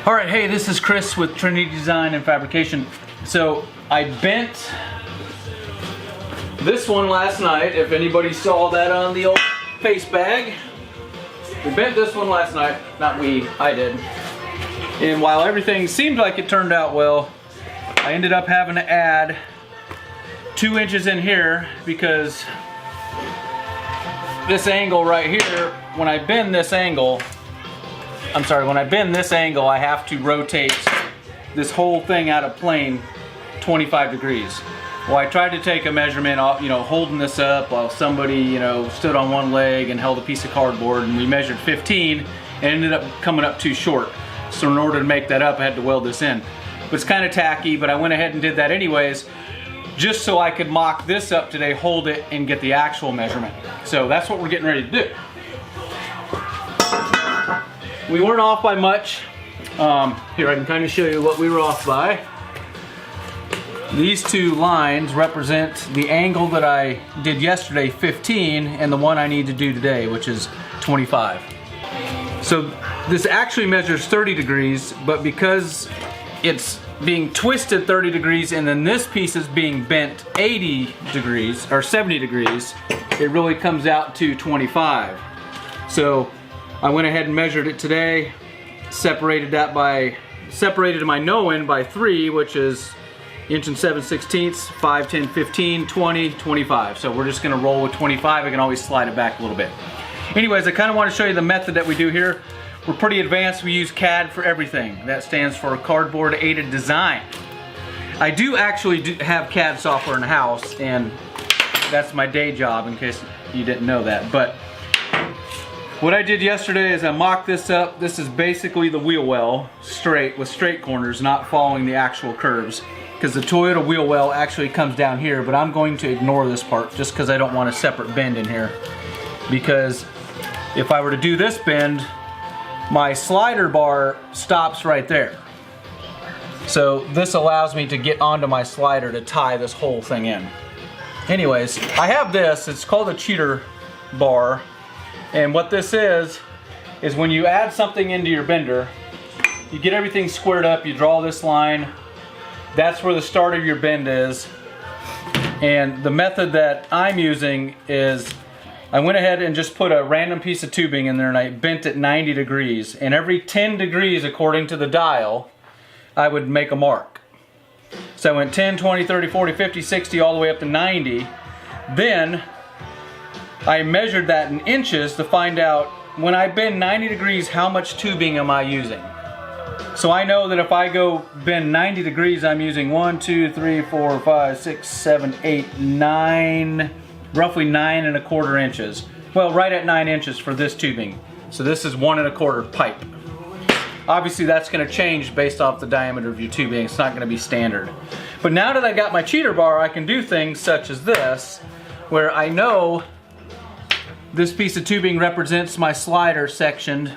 All right, hey, this is Chris with Trinity Design and Fabrication. So I bent this one last night. If anybody saw that on the old face bag, we bent this one last night. Not we, I did. And while everything seemed like it turned out well, I ended up having to add 2 inches in here because this angle right here, when I bend this angle, I have to rotate this whole thing out of plane 25 degrees. Well, I tried to take a measurement, holding this up while somebody, stood on one leg and held a piece of cardboard, and we measured 15 and ended up coming up too short. So in order to make that up, I had to weld this in. But it's kind of tacky, but I went ahead and did that anyways, just so I could mock this up today, hold it, and get the actual measurement. So that's what we're getting ready to do. We weren't off by much. Here, I can kind of show you what we were off by. These 2 lines represent the angle that I did yesterday, 15, and the one I need to do today, which is 25. So this actually measures 30 degrees, but because it's being twisted 30 degrees and then this piece is being bent 80 degrees or 70 degrees, it really comes out to 25. So I went ahead and measured it today, separated my no end by 3, which is 1 7/16 inches, 5, 10, 15, 20, 25. So we're just gonna roll with 25. I can always slide it back a little bit. Anyways, I kind of want to show you the method that we do here. We're pretty advanced. We use CAD for everything. That stands for Cardboard Aided Design. I do actually have CAD software in the house, and that's my day job in case you didn't know that. But what I did yesterday is I mocked this up. This is basically the wheel well, straight, with straight corners, not following the actual curves. Because the Toyota wheel well actually comes down here, but I'm going to ignore this part just because I don't want a separate bend in here. Because if I were to do this bend, my slider bar stops right there. So this allows me to get onto my slider to tie this whole thing in. Anyways, I have this, it's called a cheater bar. And what this is when you add something into your bender, you get everything squared up, you draw this line, that's where the start of your bend is. And the method that I'm using is I went ahead and just put a random piece of tubing in there and I bent it 90 degrees. And every 10 degrees, according to the dial, I would make a mark. So I went 10, 20, 30, 40, 50, 60, all the way up to 90. Then I measured that in inches to find out when I bend 90 degrees, how much tubing am I using? So I know that if I go bend 90 degrees, I'm using 1, 2, 3, 4, 5, 6, 7, 8, 9, roughly 9 1/4 inches. Well, right at 9 inches for this tubing. So this is 1 1/4 pipe. Obviously that's gonna change based off the diameter of your tubing. It's not gonna be standard. But now that I got my cheater bar, I can do things such as this, where I know this piece of tubing represents my slider section.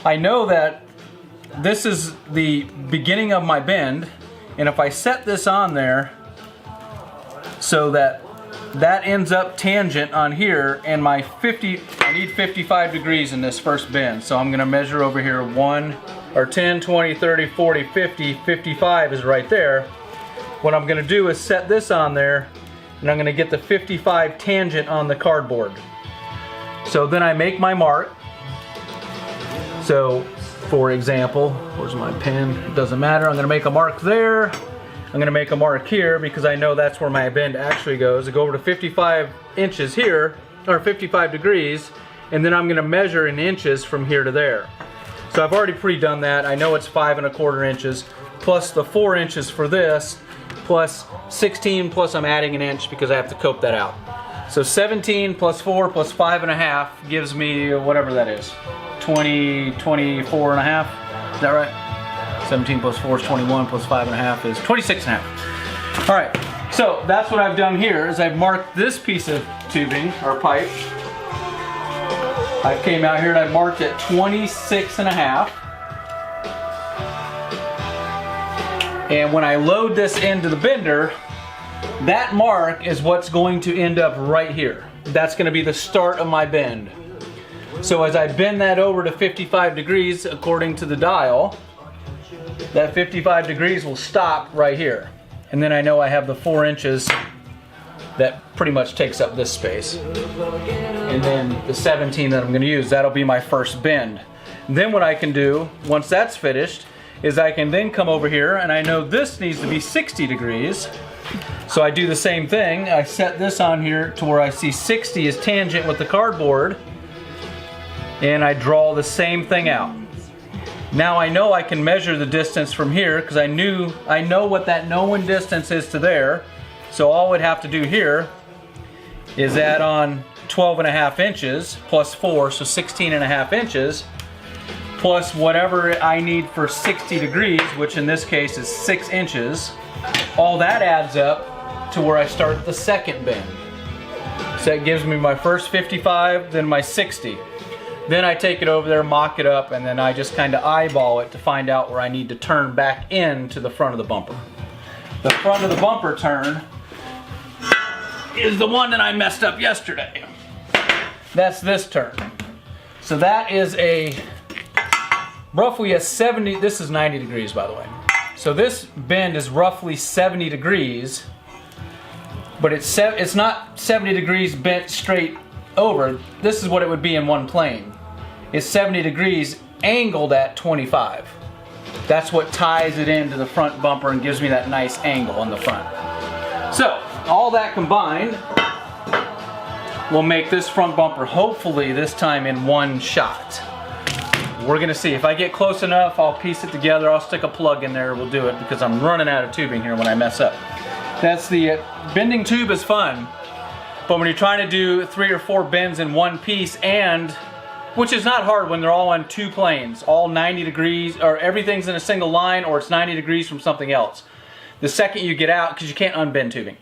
I know that this is the beginning of my bend, and if I set this on there so that ends up tangent on here, and I need 55 degrees in this first bend. So I'm gonna measure over here 10, 20, 30, 40, 50, 55 is right there. What I'm gonna do is set this on there, and I'm gonna get the 55 tangent on the cardboard. So then I make my mark. So for example, where's my pen? It doesn't matter. I'm gonna make a mark there. I'm gonna make a mark here because I know that's where my bend actually goes. I go over to 55 inches here, or 55 degrees, and then I'm gonna measure in inches from here to there. So I've already pre-done that. I know it's 5 1/4 inches, plus the 4 inches for this, plus 16, plus I'm adding an inch because I have to cope that out. So 17 plus 4 plus 5 1/2 gives me whatever that is. 24 1/2, is that right? 17 plus 4 is 21, plus 5 1/2 is 26 1/2. All right, so that's what I've done here is I've marked this piece of tubing or pipe. I came out here and I marked it 26 1/2. And when I load this into the bender, that mark is what's going to end up right here. That's going to be the start of my bend. So as I bend that over to 55 degrees according to the dial, that 55 degrees will stop right here. And then I know I have the 4 inches that pretty much takes up this space. And then the 17 that I'm gonna use, that'll be my first bend. Then what I can do, once that's finished, is I can then come over here, and I know this needs to be 60 degrees. So I do the same thing. I set this on here to where I see 60 is tangent with the cardboard, and I draw the same thing out. Now I know I can measure the distance from here because I know what that known distance is to there. So all we'd have to do here is add on 12.5 inches plus 4, so 16.5 inches, plus whatever I need for 60 degrees, which in this case is 6 inches. All that adds up to where I start the second bend. So that gives me my first 55, then my 60. Then I take it over there, mock it up, and then I just kind of eyeball it to find out where I need to turn back into the front of the bumper. The front of the bumper turn is the one that I messed up yesterday. That's this turn. So that is roughly a 70, this is 90 degrees by the way. So this bend is roughly 70 degrees, but it's not 70 degrees bent straight over. This is what it would be in one plane. It's 70 degrees angled at 25. That's what ties it into the front bumper and gives me that nice angle on the front. So all that combined will make this front bumper hopefully this time in one shot. We're gonna see. If I get close enough, I'll piece it together. I'll stick a plug in there. We'll do it because I'm running out of tubing here when I mess up. That's the bending tube is fun, but when you're trying to do 3 or 4 bends in one piece, and which is not hard when they're all on 2 planes, all 90 degrees, or everything's in a single line, or it's 90 degrees from something else. The second you get out, because you can't unbend tubing,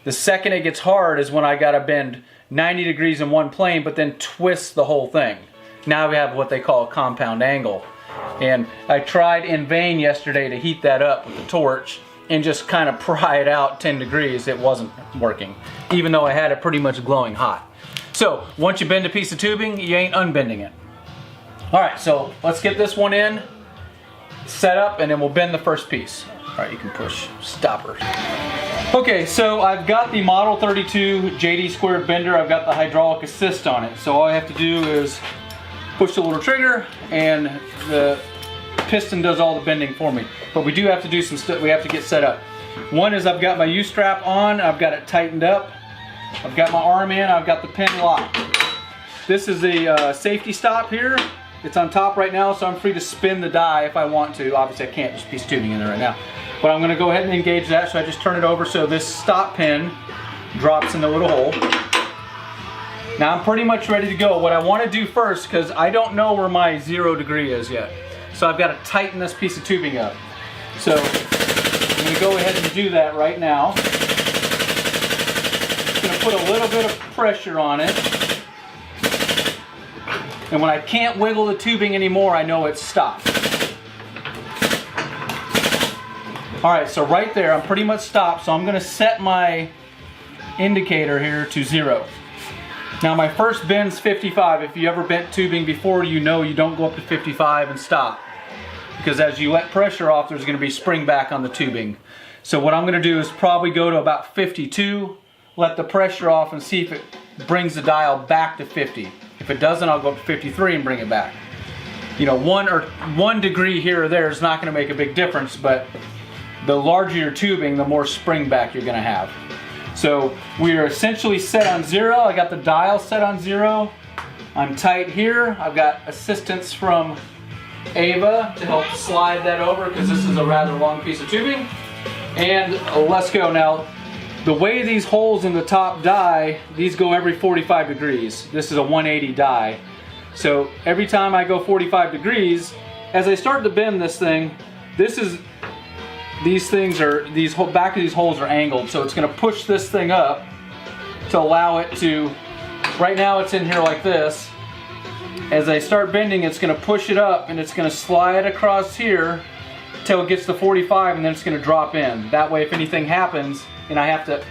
the second it gets hard is when I gotta bend 90 degrees in one plane, but then twist the whole thing. Now we have what they call a compound angle. And I tried in vain yesterday to heat that up with the torch and just kind of pry it out 10 degrees. It wasn't working, even though I had it pretty much glowing hot. So once you bend a piece of tubing, you ain't unbending it. All right, so let's get this one in, set up, and then we'll bend the first piece. All right, you can push stopper. Okay, so I've got the Model 32 JD squared bender. I've got the hydraulic assist on it. So all I have to do is push the little trigger and the piston does all the bending for me. But we do have to do some stuff, we have to get set up. One is I've got my U-strap on, I've got it tightened up. I've got my arm in, I've got the pin locked. This is a safety stop here. It's on top right now, so I'm free to spin the die if I want to. Obviously I can't, there's a piece of tubing in there right now. But I'm gonna go ahead and engage that, so I just turn it over so this stop pin drops in the little hole. Now I'm pretty much ready to go. What I wanna do first, because I don't know where my 0 degree is yet, so I've gotta tighten this piece of tubing up. So I'm gonna go ahead and do that right now. Gonna put a little bit of pressure on it, and when I can't wiggle the tubing anymore, I know it's stopped. All right, so right there, I'm pretty much stopped, so I'm gonna set my indicator here to 0. Now my first bend's 55. If you ever bent tubing before, you know you don't go up to 55 and stop, because as you let pressure off, there's gonna be spring back on the tubing. So what I'm gonna do is probably go to about 52, let the pressure off and see if it brings the dial back to 50. If it doesn't, I'll go up to 53 and bring it back. You know, 1 degree here or there is not going to make a big difference, but the larger your tubing, the more spring back you're going to have. So we are essentially set on 0. I got the dial set on 0. I'm tight here. I've got assistance from Ava to help slide that over because this is a rather long piece of tubing. And let's go now. The way these holes in the top die, these go every 45 degrees. This is a 180 die. So every time I go 45 degrees, as I start to bend this thing, these back of these holes are angled, so it's gonna push this thing up to allow it to, right now it's in here like this. As I start bending, it's gonna push it up and it's gonna slide across here till it gets to 45, and then it's gonna drop in. That way if anything happens, and I have to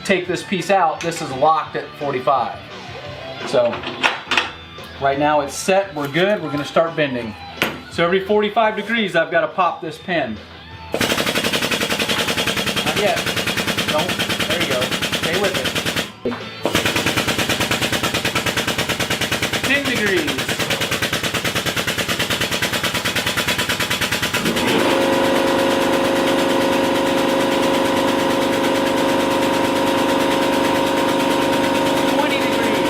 take this piece out, this is locked at 45. So right now it's set, we're good, we're gonna start bending. So every 45 degrees, I've got to pop this pin. Not yet. Don't. There you go. Stay with it. 10 degrees. 20 degrees.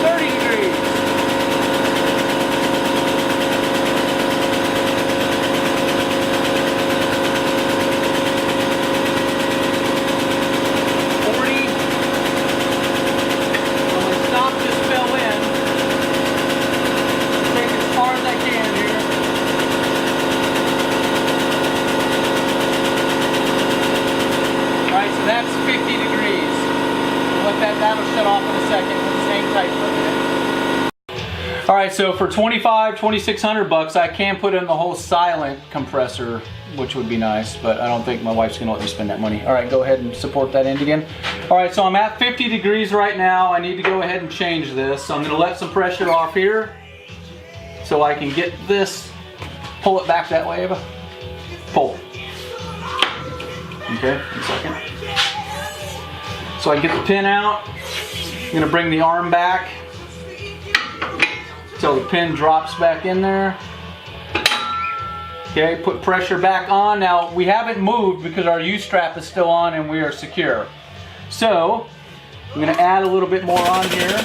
30 degrees. 40. I'm going to stop this fill in. Take it as far as I can here. Alright, so that's 50 degrees. That'll shut off in a second. We'll just hang tight for a minute. Alright, so for $2,600, I can put in the whole silent compressor, which would be nice, but I don't think my wife's gonna let me spend that money. Alright, go ahead and support that end again. Alright, so I'm at 50 degrees right now. I need to go ahead and change this. So I'm gonna let some pressure off here so I can get this, pull it back that way, Ava. Pull. Okay, a second. So I get the pin out. I'm gonna bring the arm back so the pin drops back in there. Okay, put pressure back on. Now we haven't moved because our U-strap is still on and we are secure. So I'm gonna add a little bit more on here.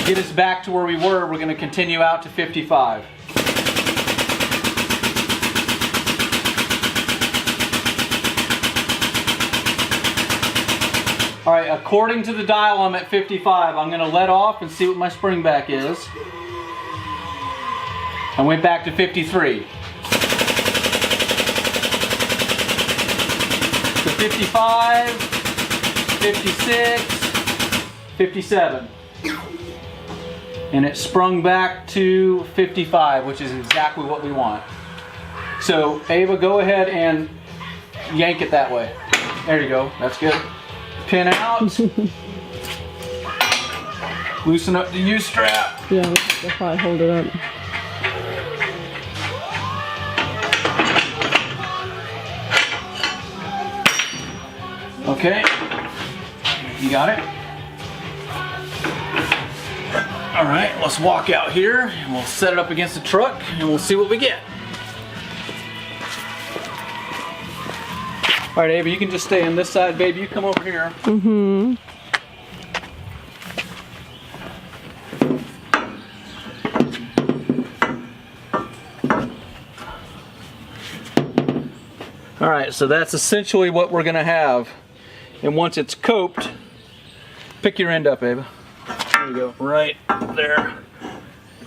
Get us back to where we were. We're gonna continue out to 55. All right, according to the dial, I'm at 55. I'm gonna let off and see what my spring back is. I went back to 53. So 55, 56, 57. And it sprung back to 55, which is exactly what we want. So Ava, go ahead and yank it that way. There you go, that's good. Pin out. Loosen up the U-strap. Yeah, we'll probably hold it up. Okay, you got it? All right, let's walk out here and we'll set it up against the truck and we'll see what we get. All right, Ava, you can just stay on this side, baby. You come over here. Mm-hmm. All right, so that's essentially what we're gonna have. And once it's coped, pick your end up, Ava. There you go, right there.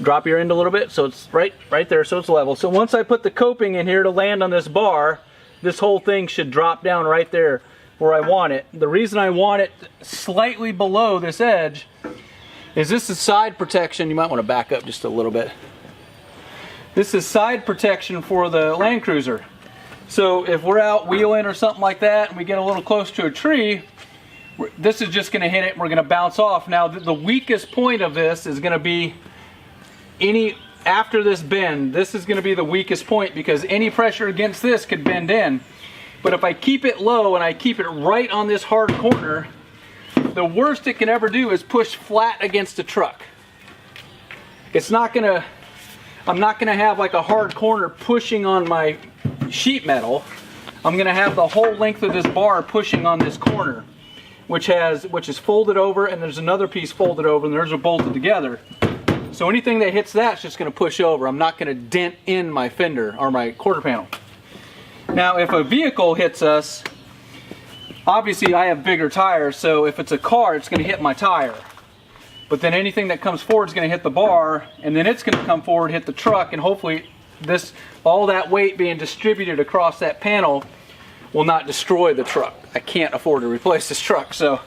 Drop your end a little bit so it's right there, so it's level. So once I put the coping in here to land on this bar, this whole thing should drop down right there where I want it. The reason I want it slightly below this edge is this is side protection. You might want to back up just a little bit. This is side protection for the Land Cruiser. So if we're out wheeling or something like that and we get a little close to a tree, this is just going to hit it and we're going to bounce off. Now the weakest point of this is going to be after this bend. This is going to be the weakest point because any pressure against this could bend in. But if I keep it low and I keep it right on this hard corner, the worst it can ever do is push flat against the truck. It's not going to, I'm not going to have like a hard corner pushing on my sheet metal. I'm going to have the whole length of this bar pushing on this corner, which is folded over, and there's another piece folded over, and those are bolted together. So anything that hits that's just going to push over. I'm not going to dent in my fender or my quarter panel. Now if a vehicle hits us, obviously I have bigger tires, so if it's a car it's going to hit my tire. But then anything that comes forward is going to hit the bar, and then it's going to come forward, hit the truck, and hopefully all that weight being distributed across that panel will not destroy the truck. I can't afford to replace this truck, so